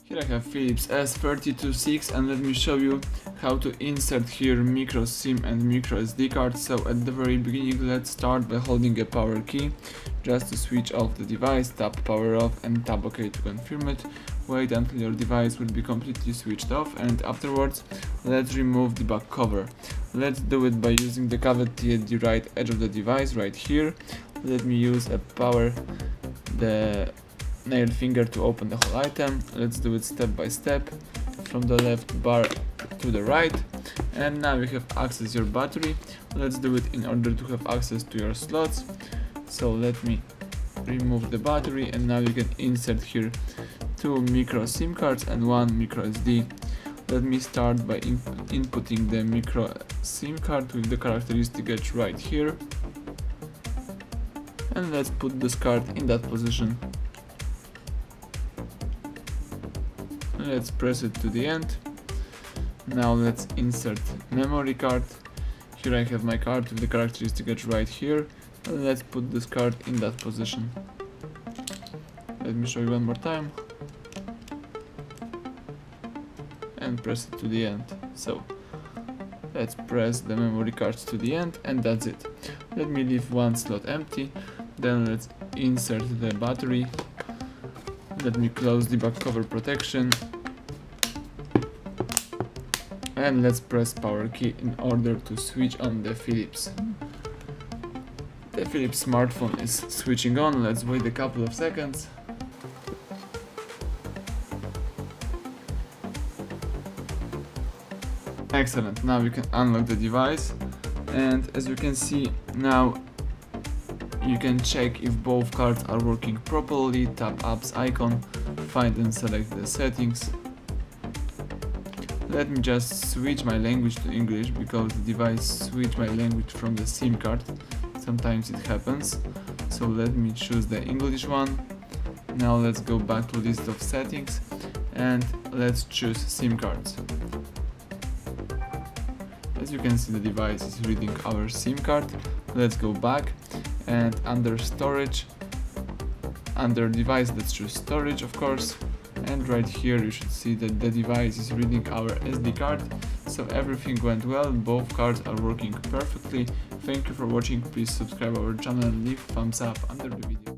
Here I have Philips S326 and let me show you how to insert here micro SIM and micro SD card. So at the very beginning, let's start by holding a power key just to switch off the device, tap power off and tap OK to confirm it. Wait until your device will be completely switched off, and afterwards let's remove the back cover. Let's do it by using the cavity at the right edge of the device right here. Let me use the nail finger to open the whole item. Let's do it step by step from the left bar to the right, and now you have access your battery. Let's do it in order to have access to your slots. So let me remove the battery, and now you can insert here 2 micro SIM cards and 1 micro SD. Let me start by inputting the micro SIM card with the characteristic edge right here, and let's put this card in that position. Let's press it to the end. Now let's insert memory card. Here I have my card with the characteristic edge right here, and let's put this card in that position. Let me show you one more time and press it to the end. So let's press the memory cards to the end, and that's it. Let me leave one slot empty, then let's insert the battery. Let me close the back cover protection, and let's press power key in order to switch on the Philips. The Philips smartphone is switching on. Let's wait a couple of seconds. Excellent, now you can unlock the device, and as you can see now you can check if both cards are working properly. Tap apps icon, find and select the settings. Let me just switch my language to English because the device switched my language from the SIM card. Sometimes it happens. So let me choose the English one. Now let's go back to list of settings and let's choose SIM cards. As you can see, the device is reading our SIM card. Let's go back, and under storage, under device, let's choose storage of course, and right here you should see that the device is reading our SD card. So everything went well, both cards are working perfectly. Thank you for watching. Please subscribe our channel and leave thumbs up under the video.